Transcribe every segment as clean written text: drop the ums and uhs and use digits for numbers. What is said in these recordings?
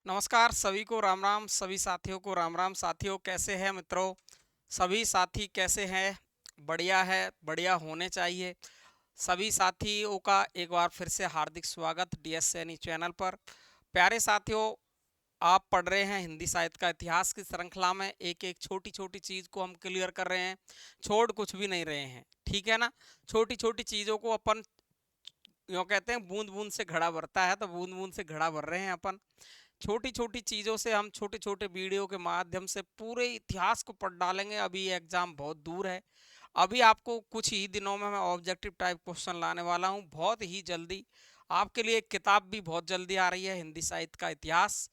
नमस्कार सभी को राम राम। सभी साथियों को राम राम। साथियों कैसे हैं मित्रों? सभी साथी कैसे हैं? बढ़िया है, बढ़िया होने चाहिए। सभी साथियों का एक बार फिर से हार्दिक स्वागत डीएस सैनी चैनल पर। प्यारे साथियों, आप पढ़ रहे हैं हिंदी साहित्य का इतिहास की श्रृंखला में। एक एक छोटी छोटी चीज को हम क्लियर कर रहे हैं, छोड़ कुछ भी नहीं रहे हैं, ठीक है ना। छोटी छोटी चीजों को अपन यूँ कहते हैं बूंद बूंद से घड़ा भरता है, तो बूंद बूंद से घड़ा भर रहे हैं अपन। छोटी छोटी चीज़ों से हम छोटे छोटे वीडियो के माध्यम से पूरे इतिहास को पढ़ डालेंगे। अभी एग्जाम बहुत दूर है। अभी आपको कुछ ही दिनों में मैं ऑब्जेक्टिव टाइप क्वेश्चन लाने वाला हूँ, बहुत ही जल्दी। आपके लिए एक किताब भी बहुत जल्दी आ रही है, हिंदी साहित्य का इतिहास।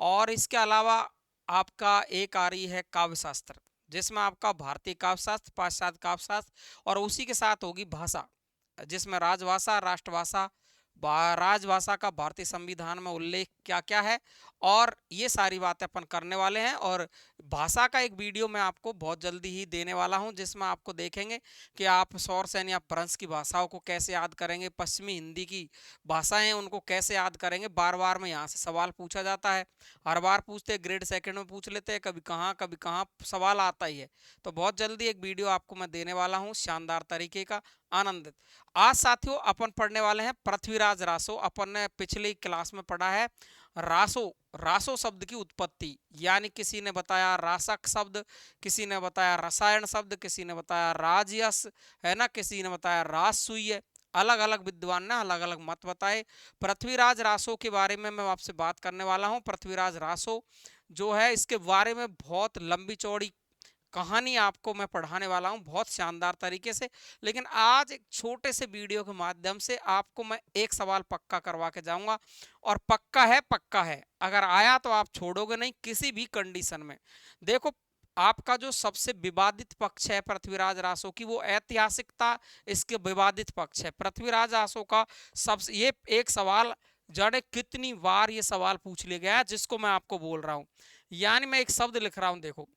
और इसके अलावा आपका एक आ रही है काव्य शास्त्र, जिसमें आपका भारतीय काव्य शास्त्र, पाश्चात्य काव्य शास्त्र और उसी के साथ होगी भाषा, जिसमें राजभाषा, राष्ट्रभाषा, राजभाषा का भारतीय संविधान में उल्लेख क्या क्या है, और ये सारी बातें अपन करने वाले हैं। और भाषा का एक वीडियो मैं आपको बहुत जल्दी ही देने वाला हूं, जिसमें आपको देखेंगे कि आप सौरसेन या भ्रंश की भाषाओं को कैसे याद करेंगे, पश्चिमी हिंदी की भाषाएं उनको कैसे याद करेंगे। बार बार में यहाँ से सवाल पूछा जाता है, हर बार पूछते, ग्रेड सेकंड में पूछ लेते हैं, कभी कहाँ सवाल आता ही है। तो बहुत जल्दी एक वीडियो आपको मैं देने वाला हूँ, शानदार तरीके का, आनंदित। आज साथियों अपन पढ़ने वाले हैं पृथ्वीराज रासो। अपन ने पिछली क्लास में पढ़ा है रासो। रासो शब्द की उत्पत्ति, यानी किसी ने बताया रासक शब्द, किसी ने बताया रसायन शब्द, किसी ने बताया राजयस, है ना, किसी ने बताया राजसूय। अलग अलग विद्वान ने अलग अलग मत बताए। पृथ्वीराज रासो के बारे में मैं आपसे बात करने वाला हूं। पृथ्वीराज रासो जो है, इसके बारे में बहुत लंबी चौड़ी कहानी आपको मैं पढ़ाने वाला हूं, बहुत शानदार तरीके से। लेकिन आज एक छोटे से वीडियो के माध्यम से आपको मैं एक सवाल पक्का करवा के जाऊंगा, और पक्का है, पक्का है। अगर आया तो आप छोड़ोगे नहीं किसी भी कंडीशन में। देखो, आपका जो सबसे विवादित पक्ष है पृथ्वीराज रासो की, वो ऐतिहासिकता इसके विवादित पक्ष है। पृथ्वीराज रासो का सबसे ये एक सवाल, जाने कितनी बार ये सवाल पूछ लिया गया है, जिसको मैं आपको बोल रहा हूं। यानी मैं एक शब्द लिख रहा हूं, देखो,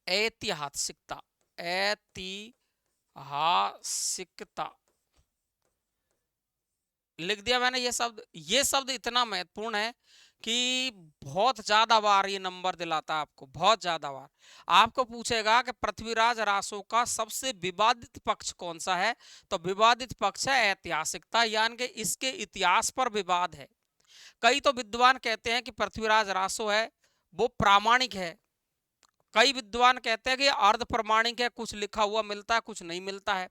ऐतिहासिकता। ऐतिहासिकता लिख दिया मैंने। ये शब्द इतना महत्वपूर्ण है कि बहुत ज्यादा बार ये नंबर दिलाता है आपको, बहुत ज्यादा बार। आपको पूछेगा कि पृथ्वीराज रासो का सबसे विवादित पक्ष कौन सा है, तो विवादित पक्ष है ऐतिहासिकता, यानी कि इसके इतिहास पर विवाद है। कई तो विद्वान कहते हैं कि पृथ्वीराज रासो है वो प्रामाणिक है। कई विद्वान कहते हैं कि अर्ध प्रमाणिक है, कुछ लिखा हुआ मिलता है, कुछ नहीं मिलता है।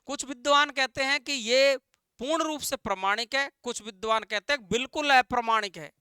कुछ विद्वान कहते हैं कि ये पूर्ण रूप से प्रमाणिक है। कुछ विद्वान कहते हैं बिल्कुल अप्रमाणिक है,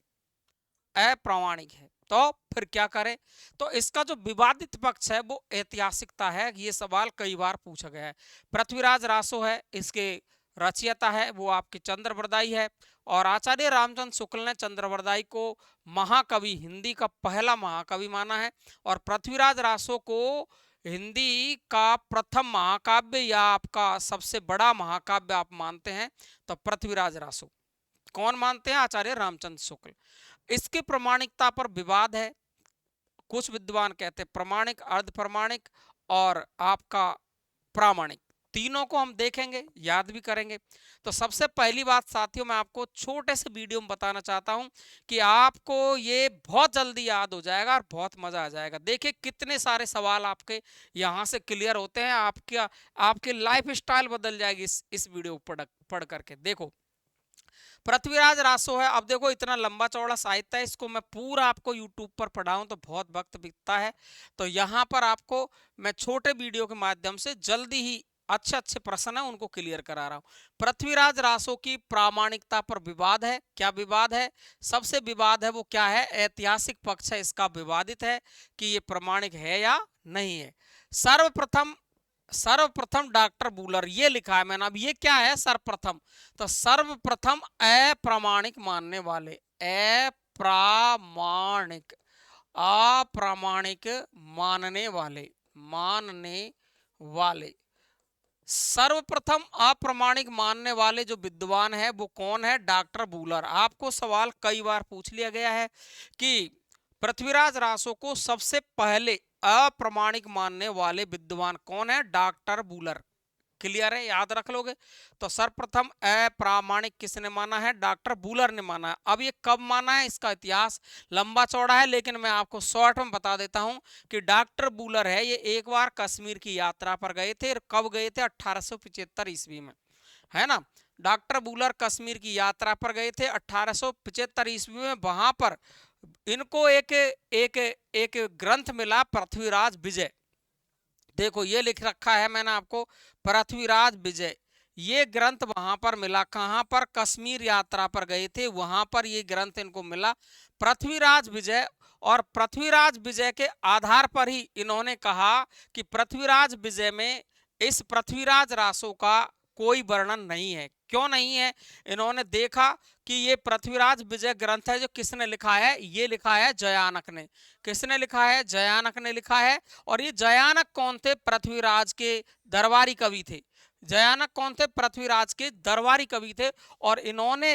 अप्रामाणिक है। तो फिर क्या करें? तो इसका जो विवादित पक्ष है वो ऐतिहासिकता है। ये सवाल कई बार पूछा गया है। पृथ्वीराज रासो है, इसके रचयिता है वो आपके चंद्रवरदाई है। और आचार्य रामचंद्र शुक्ल ने चंद्रवरदाई को महाकवि, हिंदी का पहला महाकवि माना है। और पृथ्वीराज रासो को हिंदी का प्रथम महाकाव्य या आपका सबसे बड़ा महाकाव्य आप मानते हैं, तो पृथ्वीराज रासो कौन मानते हैं? आचार्य रामचंद्र शुक्ल। इसकी प्रमाणिकता पर विवाद है। कुछ विद्वान कहते हैं प्रमाणिक, अर्ध प्रमाणिक और आपका प्रामाणिक। तीनों को हम देखेंगे, याद भी करेंगे। तो सबसे पहली बात साथियों, मैं आपको छोटे से वीडियो में बताना चाहता हूं कि आपको ये बहुत जल्दी याद हो जाएगा और बहुत मजा आ जाएगा। देखिए कितने सारे सवाल आपके यहां से क्लियर होते हैं। आपके लाइफ स्टाइल बदल जाएगी इस वीडियो पढ़ करके। देखो, पृथ्वीराज रासो है। अब देखो, इतना लंबा चौड़ा साहित्य है, इसको मैं पूरा आपको यूट्यूब पर पढ़ाऊं तो बहुत वक्त बीतता है। तो यहाँ पर आपको मैं छोटे वीडियो के माध्यम से जल्दी ही अच्छे अच्छे प्रश्न है उनको क्लियर करा रहा हूं। पृथ्वीराज रासो की प्रामाणिकता पर विवाद है। क्या विवाद है? सबसे विवाद है वो क्या है? ऐतिहासिक पक्ष है इसका विवादित है कि ये प्रामाणिक है या नहीं है। सर्वप्रथम सर्वप्रथम डॉक्टर बूलर, ये लिखा है मैंने। अब ये क्या है सर्वप्रथम? तो सर्वप्रथम अप्रामाणिक मानने वाले, अप्रामाणिक, अप्रामाणिक मानने वाले, सर्वप्रथम अप्रामाणिक मानने वाले जो विद्वान है वो कौन है? डॉक्टर बूलर। आपको सवाल कई बार पूछ लिया गया है कि पृथ्वीराज रासो को सबसे पहले अप्रामाणिक मानने वाले विद्वान कौन है? डॉक्टर बूलर। क्लियर है, याद रख लोगे। तो सर्वप्रथम अप्रामाणिक किसने माना है? डॉक्टर बूलर ने माना है। अब ये कब माना है, इसका इतिहास लंबा चौड़ा है, लेकिन मैं आपको शॉर्ट में बता देता हूं कि डॉक्टर बूलर है ये एक बार कश्मीर की यात्रा पर गए थे। कब गए थे? 1875 ईस्वी में, है ना। डॉक्टर बूलर कश्मीर की यात्रा पर गए थे 1875 ईस्वी में। वहां पर इनको एक एक एक ग्रंथ मिला, पृथ्वीराज विजय। देखो ये लिख रखा है मैंने आपको, पृथ्वीराज विजय। ये ग्रंथ वहां पर मिला, कहां पर? कश्मीर यात्रा पर गए थे, वहां पर ये ग्रंथ इनको मिला, पृथ्वीराज विजय। और पृथ्वीराज विजय के आधार पर ही इन्होंने कहा कि पृथ्वीराज विजय में इस पृथ्वीराज रासो का कोई वर्णन नहीं है। क्यों नहीं है? इन्होंने देखा कि ये पृथ्वीराज विजय ग्रंथ है जो किसने लिखा है? ये लिखा है जयानक ने। किसने लिखा है? जयानक ने लिखा है। और ये जयानक कौन थे? पृथ्वीराज के दरबारी कवि थे। जयानक कौन थे? पृथ्वीराज के दरबारी कवि थे। और इन्होंने,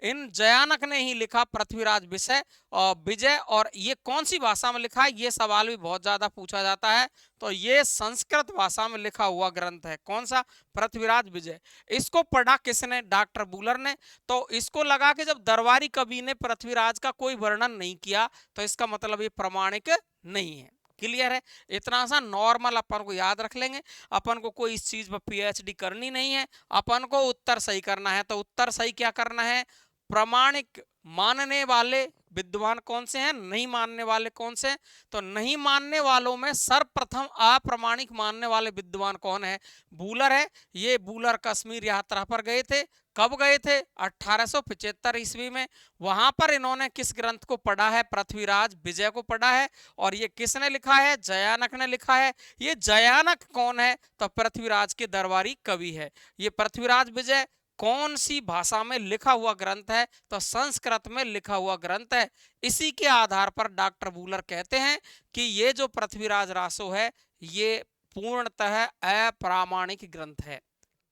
इन जयानक ने ही लिखा पृथ्वीराज विषय और विजय। और ये कौन सी भाषा में लिखा है? ये सवाल भी बहुत ज्यादा पूछा जाता है। तो ये संस्कृत भाषा में लिखा हुआ ग्रंथ है। कौन सा? पृथ्वीराज विजय। इसको पढ़ा किसने? डॉक्टर बूलर ने। तो इसको लगा कि जब दरबारी कवि ने पृथ्वीराज का कोई वर्णन नहीं किया तो इसका मतलब ये प्रमाणिक नहीं है। क्लियर है? इतना सा नॉर्मल अपन को याद रख लेंगे। अपन को कोई इस चीज पर पीएचडी करनी नहीं है, अपन को उत्तर सही करना है। तो उत्तर सही क्या करना है? प्रमाणिक मानने वाले विद्वान कौन से हैं, नहीं मानने वाले कौन से हैं? तो नहीं मानने वालों में सर्वप्रथम अप्रामाणिक मानने वाले विद्वान कौन है? बूलर है। ये बूलर कश्मीर यात्रा पर गए थे। कब गए थे? 1875 ईस्वी में। वहां पर इन्होंने किस ग्रंथ को पढ़ा है? पृथ्वीराज विजय को पढ़ा है। और ये किसने लिखा है? जयानक ने लिखा है। ये जयानक कौन है? तो पृथ्वीराज के दरबारी कवि है। ये पृथ्वीराज विजय कौन सी भाषा में लिखा हुआ ग्रंथ है? तो संस्कृत में लिखा हुआ ग्रंथ है। इसी के आधार पर डॉक्टर बूलर कहते हैं कि ये जो पृथ्वीराज रासो है ये पूर्णतः अप्रामाणिक ग्रंथ है।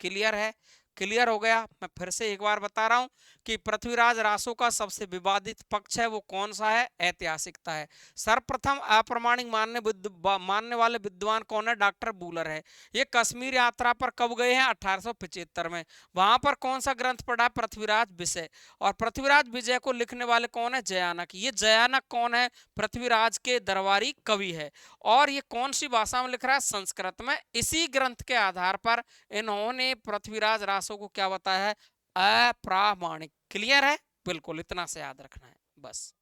क्लियर है? क्लियर हो गया? मैं फिर से एक बार बता रहा हूं कि पृथ्वीराज रासो का सबसे विवादित पक्ष है वो कौन सा है? ऐतिहासिकता है। सर्वप्रथम अप्रामाणिक मानने वाले विद्वान कौन है? डॉक्टर बूलर है। ये कश्मीर यात्रा पर कब गए हैं? 1875 में। वहां पर कौन सा ग्रंथ पढ़ा? पृथ्वीराज विजय। और पृथ्वीराज विजय को लिखने वाले कौन है? जयानक। ये जयानक कौन है? पृथ्वीराज के दरबारी कवि है। और ये कौन सी भाषा में लिख रहा है? संस्कृत में। इसी ग्रंथ के आधार पर इन्होंने पृथ्वीराज रासो को क्या बताया है? अप्रामाणिक। क्लियर है? बिल्कुल, इतना से याद रखना है बस।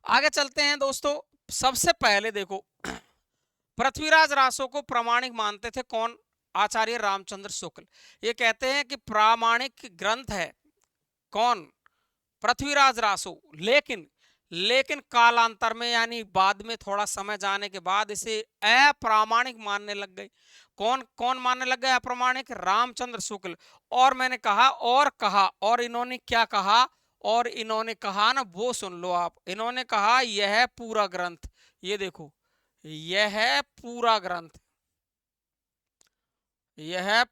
आगे चलते हैं दोस्तों। सबसे पहले देखो, पृथ्वीराज रासो को प्रामाणिक मानते थे कौन? आचार्य रामचंद्र शुक्ल। ये कहते हैं कि प्रामाणिक ग्रंथ है कौन? पृथ्वीराज रासो। लेकिन कालांतर में यानी बाद में थोड़ा समय जाने के बाद इसे अप्रामाणिक मानने लग गए। कौन कौन मानने लग गए अप्रामाणिक? रामचंद्र शुक्ल। और मैंने कहा और इन्होंने क्या कहा? और इन्होंने कहा ना, वो सुन लो आप। इन्होंने कहा यह पूरा ग्रंथ, ये देखो, यह पूरा ग्रंथ, यह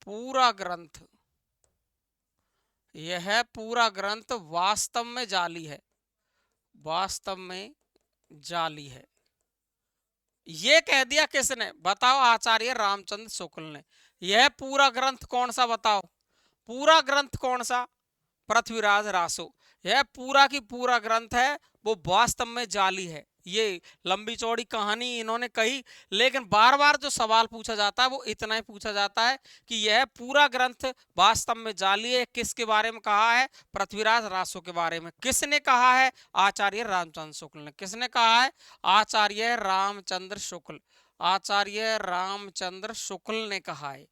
पूरा ग्रंथ, यह पूरा ग्रंथ वास्तव में जाली है। वास्तव में जाली है। ये कह दिया किसने? बताओ। आचार्य रामचंद्र शुक्ल ने। यह पूरा ग्रंथ कौन सा? बताओ पूरा ग्रंथ कौन सा? पृथ्वीराज रासो। यह पूरा की पूरा ग्रंथ है वो वास्तव में जाली है। ये लंबी चौड़ी कहानी इन्होंने कही, लेकिन बार बार जो सवाल पूछा जाता है वो इतना ही पूछा जाता है कि यह पूरा ग्रंथ वास्तव में जाली है। किसके बारे में कहा है? पृथ्वीराज रासो के बारे में। किसने कहा है? आचार्य रामचंद्र शुक्ल ने। किसने कहा है? आचार्य रामचंद्र शुक्ल। आचार्य रामचंद्र शुक्ल ने कहा है।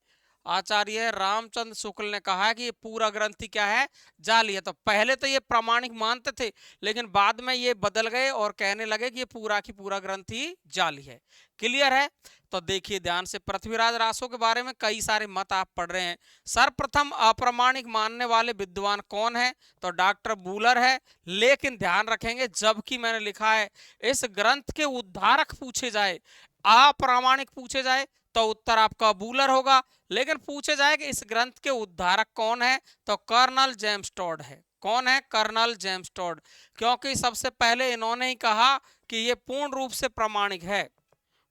आचार्य रामचंद्र शुक्ल ने कहा है कि ये पूरा ग्रंथ क्या है? जाली है। तो पहले तो ये प्रामाणिक मानते थे, लेकिन बाद में ये बदल गए और कहने लगे कि ये पूरा की पूरा ग्रंथ ही जाली है। क्लियर है? तो देखिए ध्यान से, पृथ्वीराज रासो के बारे में कई सारे मत आप पढ़ रहे हैं। सर्वप्रथम अप्रामाणिक मानने वाले विद्वान कौन है? तो डॉक्टर बूलर है। लेकिन ध्यान रखेंगे, जबकि मैंने लिखा है इस ग्रंथ के उद्धारक पूछे जाए, अप्रामाणिक पूछे जाए तो उत्तर आपका बूलर होगा। लेकिन पूछे जाए कि इस ग्रंथ के उद्धारक कौन है? तो कर्नल जेम्स टॉड है। कौन है? कर्नल जेम्स टोड, क्योंकि सबसे पहले इन्होंने ही कहा कि ये पूर्ण रूप से प्रामाणिक है।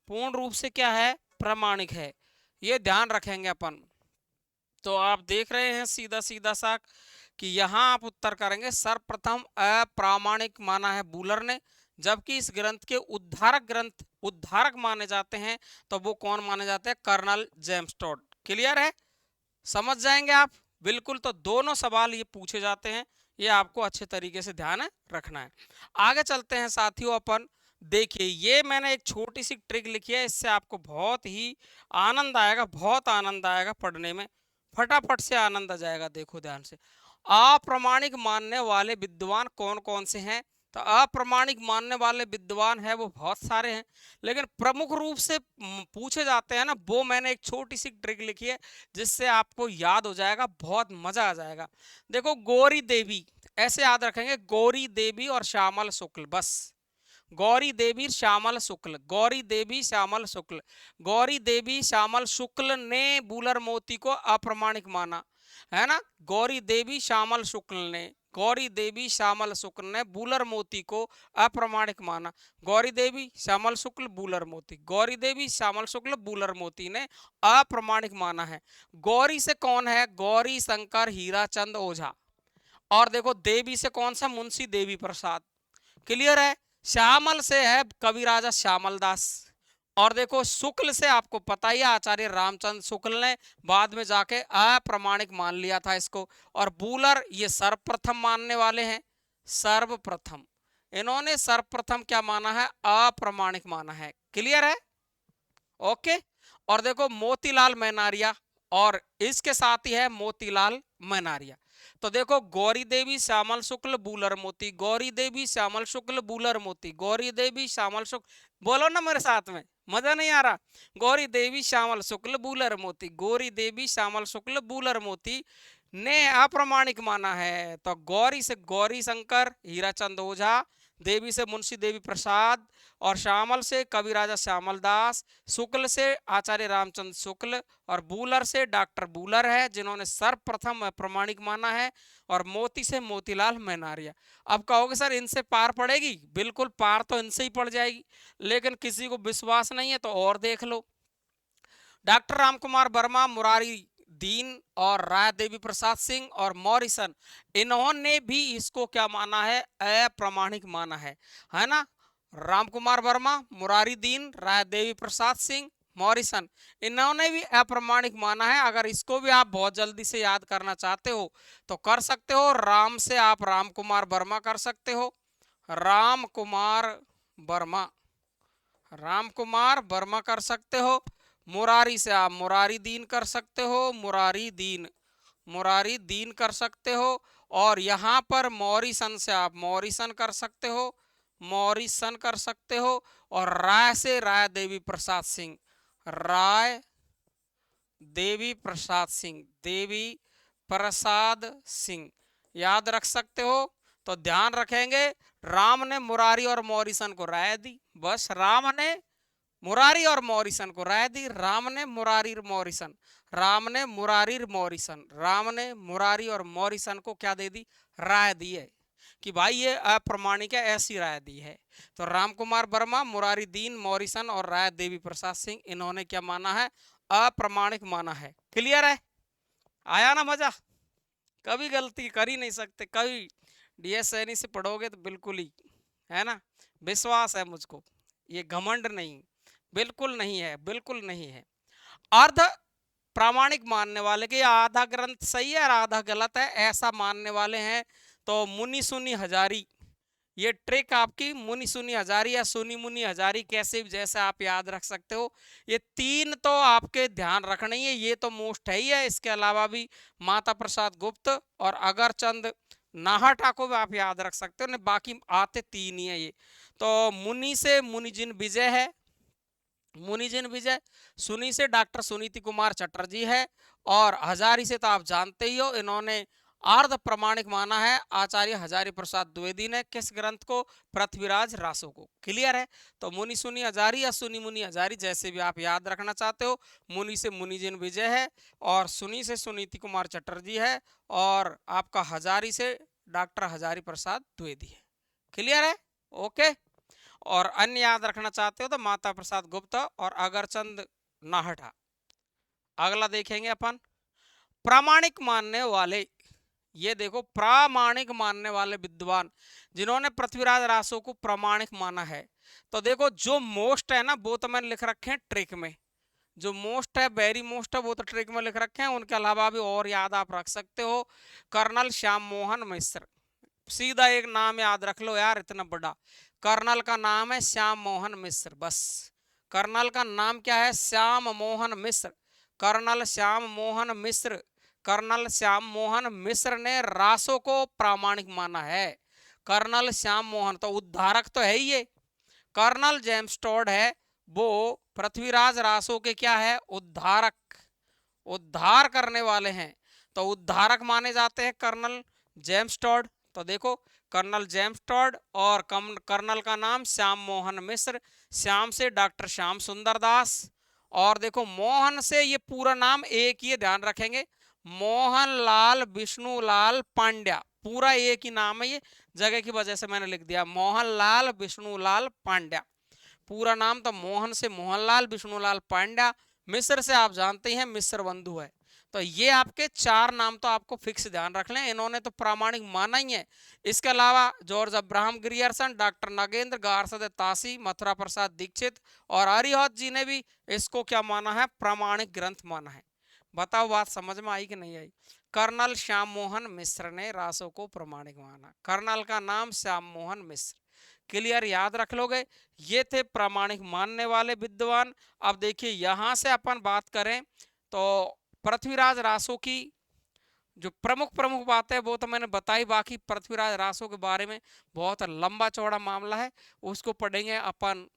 पूर्ण रूप से क्या है? प्रामाणिक है। ये ध्यान रखेंगे अपन। तो आप देख रहे हैं सीधा सीधा सा कि यहां आप उत्तर करेंगे सर्वप्रथम अप्रामाणिक माना है बूलर ने, जबकि इस ग्रंथ के उद्धारक माने जाते हैं तो वो कौन माने जाते हैं? Colonel James Tod. क्लियर है? समझ जाएंगे आप बिल्कुल। तो दोनों सवाल ये पूछे जाते हैं, ये आपको अच्छे तरीके से ध्यान रखना है। आगे चलते हैं साथियों अपन। देखिए ये मैंने एक छोटी सी ट्रिक लिखी है, इससे आपको बहुत ही आनंद आएगा, बहुत आनंद आएगा पढ़ने में, फटाफट से आनंद आ जाएगा। देखो ध्यान से, अप्रामाणिक मानने वाले विद्वान कौन कौन से हैं? तो अप्रामाणिक मानने वाले विद्वान है वो बहुत सारे हैं, लेकिन प्रमुख रूप से पूछे जाते हैं ना, वो मैंने एक छोटी सी ट्रिक लिखी है जिससे आपको याद हो जाएगा, बहुत मजा आ जाएगा। देखो गौरी देवी, ऐसे याद रखेंगे, गौरी देवी और श्यामल शुक्ल, बस गौरी देवी श्यामल शुक्ल, गौरी देवी श्यामल शुक्ल, गौरी देवी श्यामल शुक्ल ने बूलर मोती को अप्रामाणिक माना है ना। गौरी देवी श्यामल शुक्ल ने, गौरी देवी श्यामल शुक्ल ने बूलर मोती को अप्रामाणिक माना। गौरी देवी श्यामल शुक्ल बूलर मोती, गौरी देवी श्यामल शुक्ल बूलर मोती ने अप्रामाणिक माना है। गौरी से कौन है? गौरी शंकर हीराचंद ओझा। और देखो देवी से कौन सा? मुंशी देवी प्रसाद। क्लियर है? श्यामल से है कवि राजा श्यामल दास। और देखो शुक्ल से आपको पता ही है, आचार्य रामचंद्र शुक्ल ने बाद में जाके अप्रामाणिक मान लिया था इसको। और बूलर ये सर्वप्रथम मानने वाले हैं, सर्वप्रथम इन्होंने सर्वप्रथम क्या माना है? अप्रामाणिक माना है। क्लियर है? ओके। और देखो मोतीलाल मैनारिया, और इसके साथ ही है मोतीलाल मैनारिया। तो देखो गौरी देवी श्यामल शुक्ल बूलर मोती, गौरी देवी श्यामल शुक्ल बूलर मोती, गौरी देवी श्यामल शुक्ल, बोलो ना मेरे साथ में, मजा नहीं आ रहा? गौरी देवी श्यामल शुक्ल बूलर मोती, गौरी देवी श्यामल शुक्ल बूलर मोती ने अप्रामाणिक माना है। तो गौरी से गौरी शंकर हीराचंद ओझा, देवी से मुंशी देवी प्रसाद, और श्यामल से कवि राजा श्यामल दास, शुक्ल से आचार्य रामचंद्र शुक्ल, और बूलर से डॉक्टर बूलर है जिन्होंने सर्वप्रथम प्रमाणिक माना है, और मोती से मोतीलाल मैनारिया। अब कहोगे सर इनसे पार पड़ेगी? बिल्कुल पार तो इनसे ही पड़ जाएगी, लेकिन किसी को विश्वास नहीं है तो और देख लो। डॉक्टर रामकुमार वर्मा, मुरारी दीन और राय देवी प्रसाद सिंह और मॉरिसन, इन्होंने भी इसको क्या माना है? अप्रामाणिक माना है ना। रामकुमार वर्मा, मुरारी दीन, राय देवी प्रसाद सिंह, मॉरिसन, इन्होंने भी अप्रामाणिक माना है। अगर इसको भी आप बहुत जल्दी से याद करना चाहते हो तो कर सकते हो। राम से आप रामकुमार वर्मा कर सकते हो, रामकुमार वर्मा, रामकुमार वर्मा कर सकते हो। मुरारी से आप मुरारी दीन कर सकते हो, मुरारी दीन, मुरारी दीन कर सकते हो। और यहाँ पर मॉरिसन से आप मॉरिसन कर सकते हो, मॉरिसन कर सकते हो। और राय से राय देवी प्रसाद सिंह, राय देवी प्रसाद सिंह, देवी प्रसाद सिंह याद रख सकते हो। तो ध्यान रखेंगे, राम ने मुरारी और मॉरिसन को राय दी, बस राम ने मुरारी और मॉरिसन को राय दी, राम ने मुरारी मॉरिसन, राम ने मुरारी मॉरिसन, राम ने मुरारी और मॉरिसन को क्या दे दी? राय दी है कि भाई ये अप्रामाणिक है, ऐसी राय दी है। तो रामकुमार वर्मा, मुरारी दीन, मॉरिसन और राय देवी प्रसाद सिंह, इन्होंने क्या माना है? अप्रामाणिक माना है। क्लियर है? आया ना मजा? कभी गलती कर ही नहीं सकते, कभी डीएस सैनी से पढ़ोगे तो बिल्कुल ही, है ना, विश्वास है मुझको, ये घमंड नहीं, बिल्कुल नहीं है, बिल्कुल नहीं है। अर्ध प्रामाणिक मानने वाले के आधा ग्रंथ सही है और आधा गलत है, ऐसा मानने वाले हैं तो मुनि सुनी हजारी। ये ट्रिक आपकी मुनि सुनी हजारी या सुनी मुनि हजारी, कैसे भी जैसे आप याद रख सकते हो। ये तीन तो आपके ध्यान रखना ही है, ये तो मोस्ट है ही है। इसके अलावा भी माता प्रसाद गुप्त और अगरचंद नाहटा को भी आप याद रख सकते हो, बाकी आते तीन ही है ये। तो मुनि से मुनिजिन विजय है, मुनिजिन विजय। सुनी से डॉक्टर सुनीति कुमार चटर्जी है, और हजारी से तो आप जानते ही हो, इन्होंने अर्ध प्रमाणिक माना है आचार्य हजारी प्रसाद द्विवेदी ने। किस ग्रंथ को? पृथ्वीराज रासो को। क्लियर है? तो मुनि सुनी हजारी या सुनी मुनि हजारी, जैसे भी आप याद रखना चाहते हो। मुनि से मुनिजिन विजय है, और सुनी से सुनीति कुमार चटर्जी है, और आपका हजारी से डॉक्टर हजारी प्रसाद द्विवेदी है। क्लियर है? ओके। और अन्य याद रखना चाहते हो तो माता प्रसाद गुप्ता और अगरचंद नाहटा। अगला देखेंगे अपन, प्रामाणिक मानने वाले। ये देखो, प्रामाणिक मानने वाले विद्वान जिन्होंने पृथ्वीराज रासो को प्रामाणिक माना है। तो देखो, जो मोस्ट है ना वो तो मैंने लिख रखे हैं ट्रिक में, जो मोस्ट है, वेरी मोस्ट है, वो तो ट्रिक में लिख रखे हैं। उनके अलावा भी और याद आप रख सकते हो। कर्नल श्याम मोहन मिश्र, सीधा एक नाम याद रख लो यार, इतना बड़ा। कर्नल का नाम है श्याम मोहन मिश्र, बस। कर्नल का नाम क्या है? श्याम मोहन मिश्र। कर्नल श्याम मोहन मिश्र। कर्नल श्याम मोहन मिश्र ने रासो को प्रामाणिक माना है। कर्नल श्याम मोहन तो उद्धारक तो है ही ये। कर्नल जेम्स टॉड है, वो पृथ्वीराज रासो के क्या है? उद्धारक, उद्धार करने वाले हैं। तो उद्धारक माने जाते हैं कर्नल जेम्स टॉड। तो देखो, कर्नल जेम्स टॉड और कर्नल का नाम श्याम मोहन मिश्र। श्याम से डॉक्टर श्याम सुंदर दास। और देखो, मोहन से ये पूरा नाम एक ही, ध्यान रखेंगे, मोहन लाल विष्णुलाल पांड्या। पूरा एक ही नाम है, ये जगह की वजह से मैंने लिख दिया मोहनलाल विष्णुलाल पांड्या। पूरा नाम तो मोहन से मोहनलाल विष्णुलाल पांड्या। मिस्र से आप जानते हैं मिस्र बंधु है। तो ये आपके चार नाम तो आपको फिक्स ध्यान रख लें, इन्होंने तो प्रामाणिक माना ही है। इसके अलावा George Abraham Grierson, doctor Nagendra Garcin de Tassy, Mathura Prasad Dikshit और आर्यहत जी ने भी इसको क्या माना है? प्रामाणिक ग्रंथ माना है। बताओ, बात समझ में आई कि नहीं आई? कर्नल श्याम मोहन मिश्र ने रासो को प्रामाणिक माना। कर्नल का नाम श्याम मोहन मिश्र। क्लियर? याद रख लोगे। ये थे प्रामाणिक मानने वाले विद्वान। अब देखिए, यहां से अपन बात करें तो पृथ्वीराज रासो की जो प्रमुख प्रमुख बात है वो तो मैंने बताई। बाकी पृथ्वीराज रासो के बारे में बहुत लंबा चौड़ा मामला है, उसको पढ़ेंगे अपन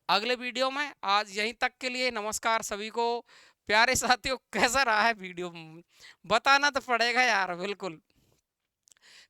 अगले वीडियो में। आज यहीं तक के लिए नमस्कार सभी को। प्यारे साथियों, कैसा रहा है वीडियो? बताना तो पड़ेगा यार, बिल्कुल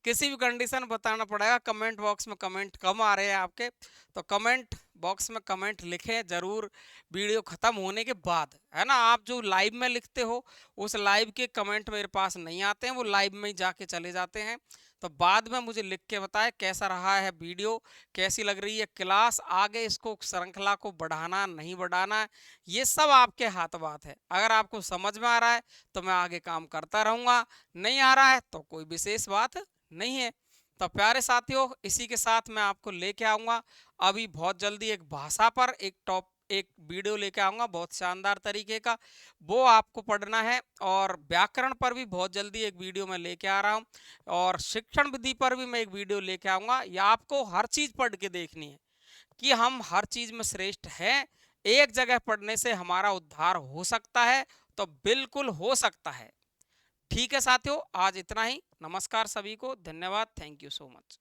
किसी भी कंडीशन बताना पड़ेगा। कमेंट बॉक्स में कमेंट कम आ रहे हैं आपके, तो कमेंट बॉक्स में कमेंट लिखें जरूर वीडियो ख़त्म होने के बाद, है ना। आप जो लाइव में लिखते हो उस लाइव के कमेंट मेरे पास नहीं आते हैं, वो लाइव में ही जाके चले जाते हैं। तो बाद में मुझे लिख के बताएं कैसा रहा है वीडियो, कैसी लग रही है क्लास, आगे इसको श्रृंखला को बढ़ाना नहीं बढ़ाना, ये सब आपके हाथ बात है। अगर आपको समझ में आ रहा है तो मैं आगे काम करता रहूँगा, नहीं आ रहा है तो कोई विशेष बात नहीं है। तो प्यारे साथियों, इसी के साथ मैं आपको लेके आऊँगा अभी बहुत जल्दी एक भाषा पर एक वीडियो लेके आऊँगा बहुत शानदार तरीके का, वो आपको पढ़ना है। और व्याकरण पर भी बहुत जल्दी एक वीडियो मैं लेके आ रहा हूँ, और शिक्षण विधि पर भी मैं एक वीडियो लेके आऊँगा। या आपको हर चीज़ पढ़ के देखनी है कि हम हर चीज़ में श्रेष्ठ हैं। एक जगह पढ़ने से हमारा उद्धार हो सकता है, तो बिल्कुल हो सकता है। ठीक है साथियों, आज इतना ही। नमस्कार सभी को, धन्यवाद, थैंक यू सो मच।